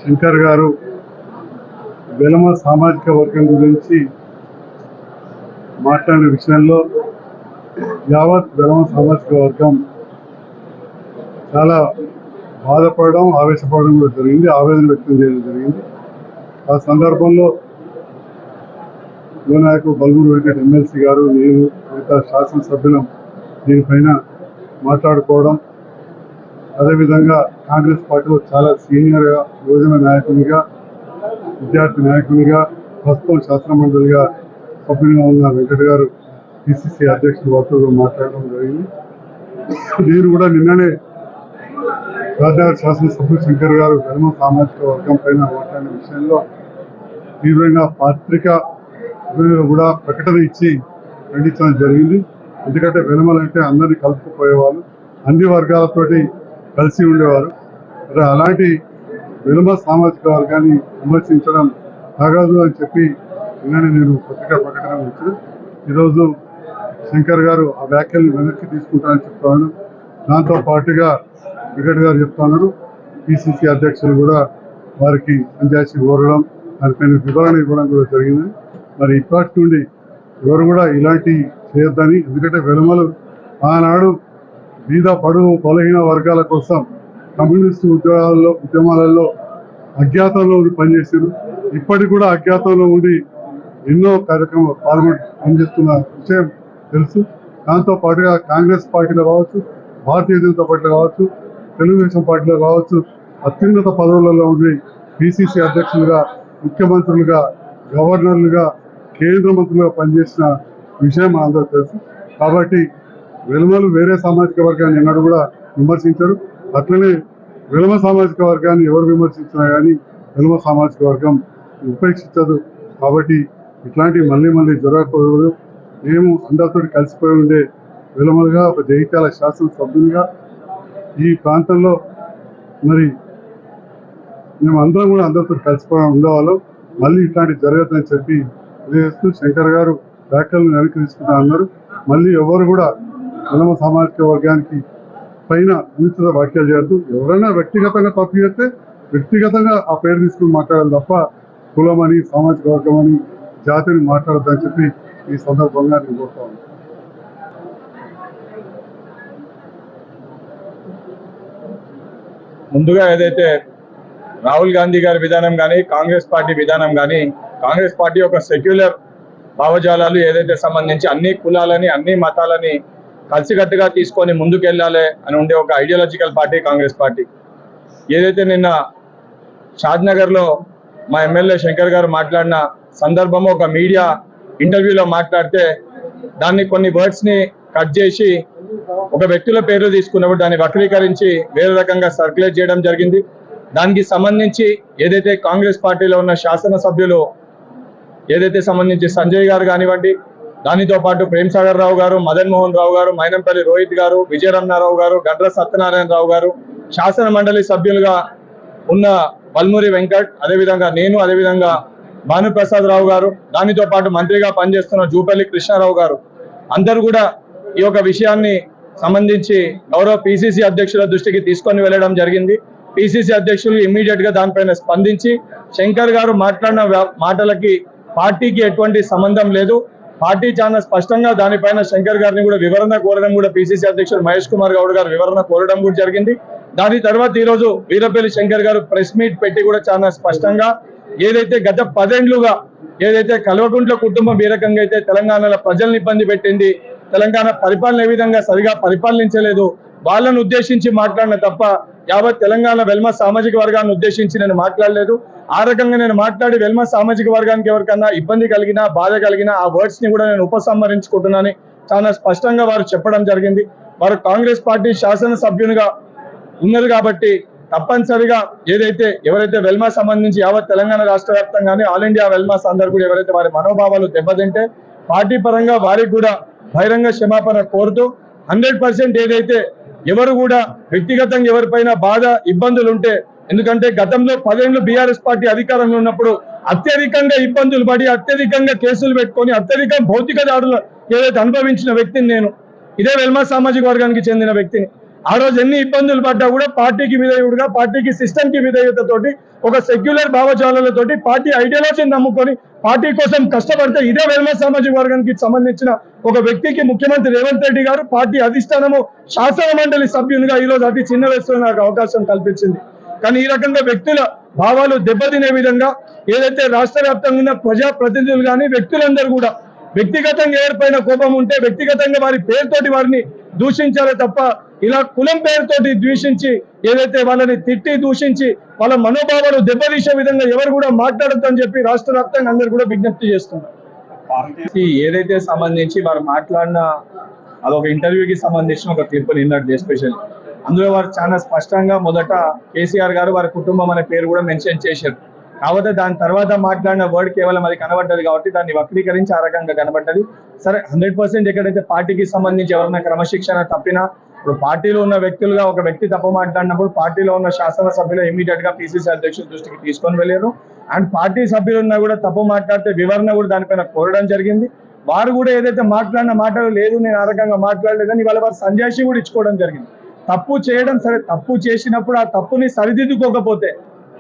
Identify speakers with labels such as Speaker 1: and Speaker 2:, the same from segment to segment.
Speaker 1: శంకర్ గారు వెలమ సామాజిక వర్గం గురించి మాట్లాడిన విషయంలో యావత్ వెలమ సామాజిక వర్గం చాలా బాధపడడం, ఆవేశపడడం కూడా జరిగింది, ఆవేదన వ్యక్తం చేయడం జరిగింది. ఆ సందర్భంలో యువనాయకుడు బల్మూరు వెంకట ఎమ్మెల్సీ గారు, నేను మిగతా శాసనసభ్యులం దీనిపైన మాట్లాడుకోవడం, అదేవిధంగా కాంగ్రెస్ పార్టీలో చాలా సీనియర్గా, యువజన నాయకునిగా, విద్యార్థి నాయకునిగా, ప్రస్తుతం శాసనమండలిగా సభ్యులుగా ఉన్న వెంకట గారు పిసిసి అధ్యక్షుడు వారితో మాట్లాడడం జరిగింది. నేను కూడా నిన్ననే రాజనగర్ శాసనసభ్యులు శంకర్ గారు వెలమ సామాజిక వర్గం పైన మాట్లాడిన విషయంలో తీవ్రంగా పత్రిక కూడా ప్రకటన ఇచ్చి ఖండించడం జరిగింది. ఎందుకంటే వెలమలంటే అందరినీ కలుపుకుపోయేవాళ్ళు, అన్ని వర్గాలతోటి కలిసి ఉండేవారు. అలాంటి వెలమ సామాజిక వర్గాన్ని విమర్శించడం తగదు అని చెప్పి నిన్ననే నేను పత్రికా ప్రకటన ఇచ్చాను. ఈరోజు శంకర్ గారు ఆ వ్యాఖ్యలను వెనక్కి తీసుకుంటారని చెప్తాను. దాంతో పాటుగా వెంకట్ గారు చెప్తున్నారు, పిసిసి అధ్యక్షులు కూడా వారికి సంజాయిషి కోరడం, దానిపైన వివరణ ఇవ్వడం కూడా జరిగింది. మరి ఇప్పటి నుండి ఎవరు కూడా ఇలాంటి చేయొద్దని, ఎందుకంటే వెలమలు ఆనాడు బీద పడుగు బలహీన వర్గాల కోసం కమ్యూనిస్టు ఉద్యమాలలో అజ్ఞాతంలో పనిచేసారు. ఇప్పటికి కూడా అజ్ఞాతంలో ఉండి ఎన్నో కార్యక్రమాలు పనిచేస్తున్న విషయం తెలుసు. దాంతో పాటుగా కాంగ్రెస్ పార్టీలో కావచ్చు, భారతీయ జనతా పార్టీలో కావచ్చు, తెలుగుదేశం పార్టీలో కావచ్చు, అత్యున్నత పదవులలో ఉండి పిసిసి అధ్యక్షులుగా, ముఖ్యమంత్రులుగా, గవర్నర్లుగా, కేంద్ర మంత్రులుగా పనిచేసిన విషయం అందరూ తెలుసు. కాబట్టి వెలమలు వేరే సామాజిక వర్గాన్ని ఎన్నడూ కూడా విమర్శించరు. అట్లనే వెలమ సామాజిక వర్గాన్ని ఎవరు విమర్శించినా కానీ వెలమ సామాజిక వర్గం ఉపేక్షించదు. కాబట్టి ఇట్లాంటివి మళ్ళీ మళ్ళీ జరగకూడదు. మేము అందరితో కలిసిపోయి ఉండే వెలమలుగా, ఒక జగిత్యాల శాసనసభ్యునిగా ఈ ప్రాంతంలో మరి మేము అందరం కూడా అందరితో కలిసిపోయి ఉండేవాళ్ళం. మళ్ళీ ఇట్లాంటివి జరగదని చెప్పి తెలియజేస్తూ శంకర్ గారు వ్యాఖ్యలను వెనక్కి తీసుకుంటా అన్నారు. మళ్ళీ ఎవరు కూడా వెలమ సామాజిక వర్గానికి పైన విస్తృత వ్యాఖ్యలు చేయొద్దు. ఎవరైనా వ్యక్తిగతంగా తప్పు చేస్తే వ్యక్తిగతంగా ఆ పేరు తీసుకుని మాట్లాడాలి తప్ప కులం అని, సామాజిక వర్గం అని, జాతిని మాట్లాడద్దని చెప్పి ఈ సందర్భంగా నేను కోరుతా ఉన్నాను.
Speaker 2: ముందుగా ఏదైతే రాహుల్ గాంధీ గారి విధానం కానీ, కాంగ్రెస్ పార్టీ విధానం కానీ, కాంగ్రెస్ పార్టీ ఒక సెక్యులర్ భావజాలాలు ఏదైతే సంబంధించి అన్ని కులాలని, అన్ని మతాలని కలిసికట్టుగా తీసుకొని ముందుకెళ్ళాలి అని ఉండే ఒక ఐడియాలజికల్ పార్టీ కాంగ్రెస్ పార్టీ. ఏదైతే నిన్న షాద్నగర్లో మా ఎమ్మెల్యే శంకర్ గారు మాట్లాడిన సందర్భంలో ఒక మీడియా ఇంటర్వ్యూలో మాట్లాడితే దాన్ని కొన్ని వర్డ్స్ని కట్ చేసి ఒక వ్యక్తుల పేర్లు తీసుకున్నప్పుడు దాన్ని వక్రీకరించి వేరే రకంగా సర్క్యులేట్ చేయడం జరిగింది. దానికి సంబంధించి ఏదైతే కాంగ్రెస్ పార్టీలో ఉన్న శాసనసభ్యులు ఏదైతే సంబంధించి సంజయ్ గారు కానివ్వండి, దానితో పాటు ప్రేమ్ సాగర్ రావు గారు, మదన్ మోహన్ రావు గారు, మైనంపల్లి రోహిత్ గారు, విజయరమణారావు గారు, గండ్ర సత్యనారాయణరావు గారు, శాసన మండలి సభ్యులుగా ఉన్న బల్మూరి వెంకట్, అదేవిధంగా నేను, అదేవిధంగా భానుప్రసాద్ రావు గారు, దానితో పాటు మంత్రిగా పనిచేస్తున్న జూపల్లి కృష్ణారావు గారు అందరూ కూడా ఈ యొక్క విషయాన్ని సంబంధించి గౌరవ పిసిసి అధ్యక్షుల దృష్టికి తీసుకొని వెళ్ళడం జరిగింది. పిసిసి అధ్యక్షులు ఇమ్మీడియట్ గా దానిపైన స్పందించి శంకర్ గారు మాట్లాడిన మాటలకి పార్టీకి ఎటువంటి సంబంధం లేదు, పార్టీ చాలా స్పష్టంగా దానిపైన శంకర్ గారిని కూడా వివరణ కోరడం కూడా పిసిసి అధ్యక్షుడు మహేష్ కుమార్ గౌడ్ గారు వివరణ కోరడం కూడా జరిగింది. దాని తర్వాత ఈరోజు వీరపల్లి శంకర్ గారు ప్రెస్ మీట్ పెట్టి కూడా చాలా స్పష్టంగా ఏదైతే గత 10 ఏళ్లుగా ఏదైతే కల్వకుంట్ల కుటుంబం ఏ రకంగా అయితే తెలంగాణలో ప్రజల్ని ఇబ్బంది పెట్టింది, తెలంగాణ పరిపాలన ఏ విధంగా సరిగా పరిపాలించలేదు, వాళ్ళను ఉద్దేశించి మాట్లాడిన తప్ప యావత్ తెలంగాణ వెల్మ సామాజిక వర్గాన్ని ఉద్దేశించి నేను మాట్లాడలేదు. ఆ రకంగా నేను మాట్లాడి వెల్మ సామాజిక వర్గానికి ఎవరికన్నా ఇబ్బంది కలిగినా, బాధ కలిగినా ఆ వర్డ్స్ ని కూడా నేను ఉపసంహరించుకుంటున్నానని చాలా స్పష్టంగా వారు చెప్పడం జరిగింది. వారు కాంగ్రెస్ పార్టీ శాసనసభ్యునిగా ఉన్నారు కాబట్టి తప్పనిసరిగా ఏదైతే ఎవరైతే వెల్మా సంబంధించి యావత్ తెలంగాణ రాష్ట్ర వ్యాప్తంగానే ఆల్ ఇండియా వెల్మాస్ అందరూ కూడా ఎవరైతే వారి మనోభావాలు దెబ్బతింటే పార్టీ పరంగా వారికి కూడా బహిరంగ క్షమాపణ కోరుతూ 100% ఏదైతే ఎవరు కూడా వ్యక్తిగతంగా ఎవరిపైన బాధ ఇబ్బందులు ఉంటే, ఎందుకంటే గతంలో 10 ఏళ్లు బీఆర్ఎస్ పార్టీ అధికారంలో ఉన్నప్పుడు అత్యధికంగా ఇబ్బందులు పడి, అత్యధికంగా కేసులు పెట్టుకొని, అత్యధిక భౌతిక దాడులు ఏదైతే అనుభవించిన వ్యక్తిని నేను, ఇదే వెల్మా సామాజిక వర్గానికి చెందిన వ్యక్తిని. ఆ రోజు ఎన్ని ఇబ్బందులు పడ్డా కూడా పార్టీకి విధేయుడుగా, పార్టీకి సిస్టమ్ కి విధేయతతోటి, ఒక సెక్యులర్ భావజాలాలతోటి, పార్టీ ఐడియాలజీని నమ్ముకొని పార్టీ కోసం కష్టపడితే ఇదే వెల్మ సామాజిక వర్గానికి సంబంధించిన ఒక వ్యక్తికి ముఖ్యమంత్రి రేవంత్ రెడ్డి గారు పార్టీ అధిష్టానము శాసన మండలి సభ్యునిగా ఈ రోజు అతి చిన్న వయసులో నాకు అవకాశం కల్పించింది. కానీ ఈ రకంగా వ్యక్తుల భావాలు దెబ్బతినే విధంగా ఏదైతే రాష్ట్ర వ్యాప్తంగా ఉన్న ప్రజా ప్రతినిధులు కానీ వ్యక్తులందరూ కూడా వ్యక్తిగతంగా ఏర్పడిన కోపం ఉంటే వ్యక్తిగతంగా వారి పేరుతోటి వారిని దూషించాలే తప్ప ఇలా కులం పేరుతోటి ద్వేషించి ఏదైతే వాళ్ళని తిట్టి దూషించి వాళ్ళ మనోభావాలు దెబ్బతీసే విధంగా ఎవరు కూడా మాట్లాడొద్దని చెప్పి రాష్ట్ర వ్యాప్తంగా అందరూ కూడా విజ్ఞప్తి చేస్తున్నారు. ఏదైతే సంబంధించి వారు మాట్లాడిన అదొక ఇంటర్వ్యూకి సంబంధించిన ఒక క్లిప్ నిన్నటి ఎస్పెషల్లీ అందులో వారు చాలా స్పష్టంగా మొదట కేసీఆర్ గారు వారి కుటుంబం అనే పేరు కూడా మెన్షన్ చేశారు. కాకపోతే దాని తర్వాత మాట్లాడిన వర్డ్ కేవలం అది కనబడ్డది కాబట్టి దాన్ని వక్రీకరించి ఆ రకంగా కనబడ్డది. సరే 100% ఎక్కడైతే పార్టీకి సంబంధించి ఎవరైనా క్రమశిక్షణ తప్పినా, ఇప్పుడు పార్టీలో ఉన్న వ్యక్తులుగా ఒక వ్యక్తి తప్పు మాట్లాడినప్పుడు పార్టీలో ఉన్న శాసనసభ్యులు ఇమీడియట్ గా పిసిసి అధ్యక్షుల దృష్టికి తీసుకొని వెళ్ళారు. అండ్ పార్టీ సభ్యులున్నా కూడా తప్పు మాట్లాడితే వివరణ కూడా దానిపైన కోరడం జరిగింది. వారు కూడా ఏదైతే మాట్లాడిన మాటలు లేదు నేను ఆ రకంగా మాట్లాడలేదని ఇవాళ వారు సంజాయిషి కూడా ఇచ్చుకోవడం జరిగింది. తప్పు చేయడం సరే, తప్పు చేసినప్పుడు ఆ తప్పుని సరిదిద్దుకోకపోతే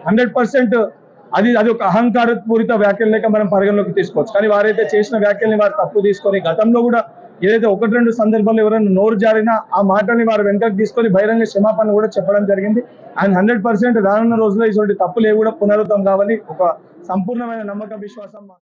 Speaker 2: 100% అది ఒక అహంకారపూరిత వ్యాఖ్యలు లేక మనం పరిగణలోకి తీసుకోవచ్చు. కానీ వారైతే చేసిన వ్యాఖ్యల్ని వారు తప్పు తీసుకొని గతంలో కూడా ఏదైతే 1-2 సందర్భాల్లో ఎవరైనా నోరు జారినా ఆ మాటల్ని వారు వెనకకు తీసుకొని బహిరంగ క్షమాపణ కూడా చెప్పడం జరిగింది. అండ్ 100% రానున్న రోజుల్లో ఇటువంటి తప్పులు ఏవి కూడా పునరుద్ధం కావాలి ఒక సంపూర్ణమైన నమ్మకం విశ్వాసం